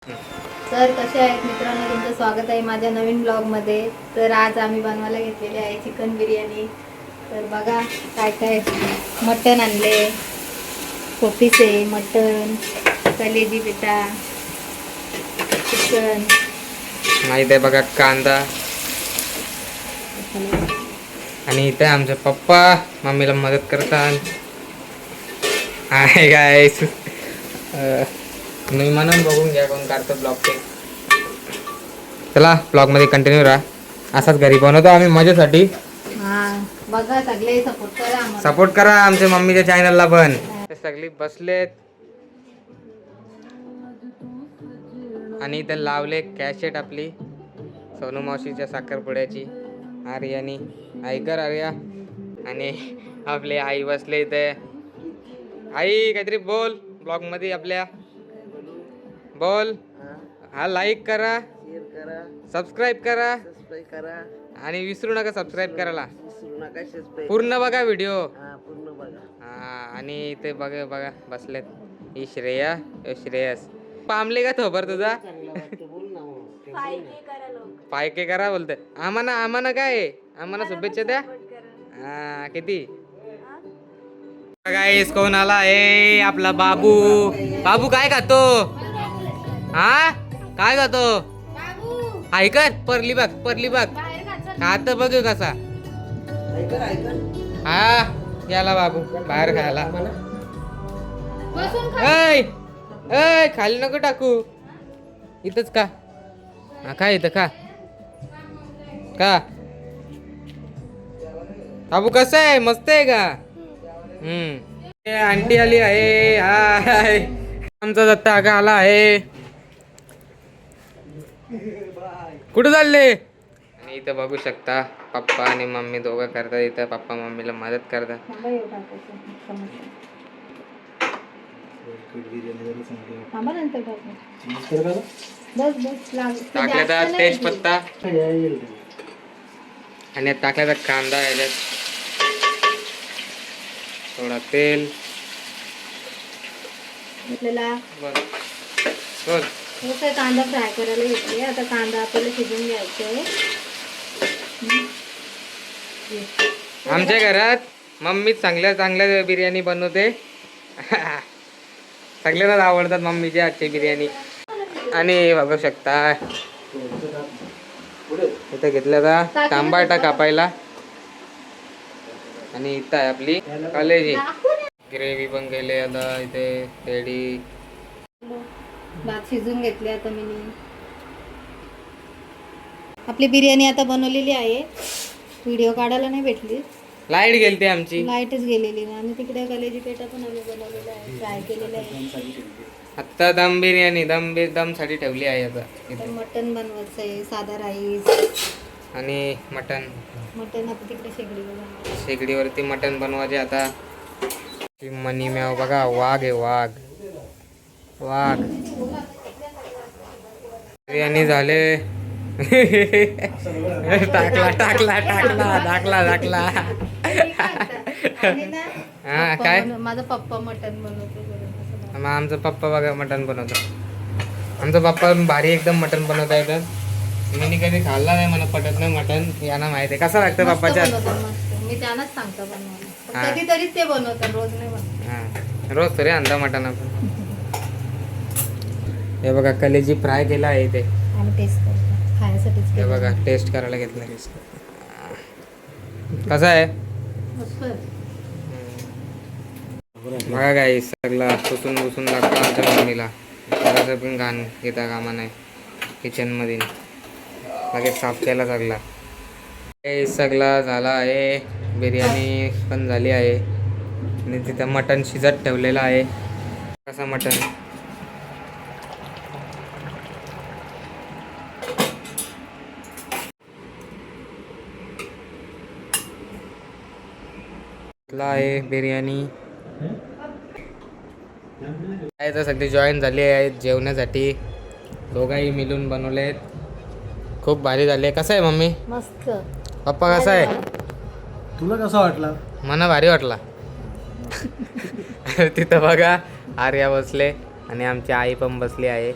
तर कसे आहेत मित्रांनो, तुमचं स्वागत आहे माझ्या नवीन ब्लॉगमध्ये. तर आज आम्ही बनवायला घेतलेले आहे चिकन बिर्याणी. तर बघा काय काय मटण आणले, कोपीसे मटण, कलेजी पिठा, चिकन, माहित आहे बघा कांदा. आणि इथे आमचे पप्पा मम्मीला मदत करतात. हाय गाईस, तुम्ही म्हणून बघून घ्या कोण काढतो ब्लॉग ते. चला ब्लॉग मध्ये कंटिन्यू राहा. असाच घरी बनवतो आम्ही मजेसाठी. बघा सगळे सपोर्ट करा आम्हाला. सपोर्ट करा आमच्या मम्मीच्या चॅनलला पण. ते सगळी बसलेत आणि इथे लावले कॅसेट आपली सोनू मावशीच्या साखरपुड्याची. आर्यानी ऐकर आर्या. आणि आपली आई बसले इथे. आई काहीतरी बोल ब्लॉग मध्ये आपल्या. बोल. हा लाईक करा, सबस्क्राईब करा आणि विसरू नका सबस्क्राईब करायला. पूर्ण बघा व्हिडिओ. हा आणि इथे बघा बघा बसलेत ही श्रेया, श्रेयस. पामले का थोबर तुझा? फायके करा बोलते. आम्हाला काय आम्हाला शुभेच्छा द्या. हा किती गाईस कोण आला? ए आपला बाबू. बाबू काय खातो? हा काय खातो? ऐकत परली बघ, परली बघ खात बघ कसा. हा गेला बाबू बाहेर खायला. ऐ खाली नको टाकू, इथंच का. हा खा इथं खा का. बाबू कसं आहे? मस्त आहे का? आंटी आली आहे. हाय आमचा दत्ता आगा आला आहे. कुठे चालले? आणि इथं बघू शकता पप्पा आणि मम्मी दोघं करतात. इथं पप्पा मम्मीला मदत करतात. टाकल्या तर तेजपत्ता आणि टाकल्या तर कांदा, याच्यात थोडा तेल. कांदा फ्राय करायला घेतले. आता कांदा आपल्याला शिजून घ्यायचा आहे. आमच्या घरात मम्मी चांगल्या चांगल्या बिर्याणी बनवते. सगळ्यांनाच आवडतात मम्मीची आजची बिर्याणी. आणि बघू शकता इथं घेतलं का टमाटा कापायला. आणि इथं आहे आपली कलेजी. ग्रेव्ही पण केली. आता इथे रेडी. भात शिजून घेतले. आता मी आपली बिर्याणी आता बनवलेली आहे. व्हिडिओ काढायला नाही भेटली, लाईट गेलती आमची. लाईटच गेलेली नाही. आणि तिकडे कलेजी पेटा पण आम्ही बनवलेला आहे, फ्राय केलेला आहे. आता दम बिर्याणी दम साठी ठेवली आहे. आता मटन बनवायचं आहे, साधा राईस आणि मटन आता तिकडे शेगडीवरती मटन बनवायचे. आता मनी मेव बघा वाघ आहे, वाघ वाघ. बिर्याणी झाले. टाकला टाकला टाकला टाकला टाकला. हा काय माझा पप्पा मटन बनवतो. मग आमचा पप्पा बघा मटन बनवतो. आमचा पप्पा भारी एकदम मटन बनवता येतं. मी कधी खाल्ला नाही, मला पटत नाही मटन. यांना माहिती आहे कसं लागतं पप्पाच्या. मी त्यांनाच सांगतो बनवायला. कधीतरी ते बनवतात, रोज नाही बनवत. हा रोज तरी आणता मटन आपण. हे बघा कलेजी फ्राय केला आहे इथे. टेस्ट करतो खायसाठी. हे बघा टेस्ट करायला घेतलं. कसं आहे बघा काय. सगळं पुसून पुसून लागतं आमच्या मम्मीला. जरासं पण घाण घेता कामा नाही किचनमध्ये. लगेच साफ केला सगळा. हे सगळं झाला आहे. बिर्याणी पण झाली आहे. आणि तिथं मटण शिजत ठेवलेलं आहे. कसं मटण आहे बिर्याणी. काय तर सगळे जॉईन झाले आहेत जेवणासाठी. दोघाही मिळून बनवलेत. खूप भारी झाले. कसं आहे मम्मी? मस्त. पप्पा कसा आहे? तुला कसा वाटला? मला भारी वाटला. तिथं बघा आर्या बसले आणि आमची आई पण बसली आहे.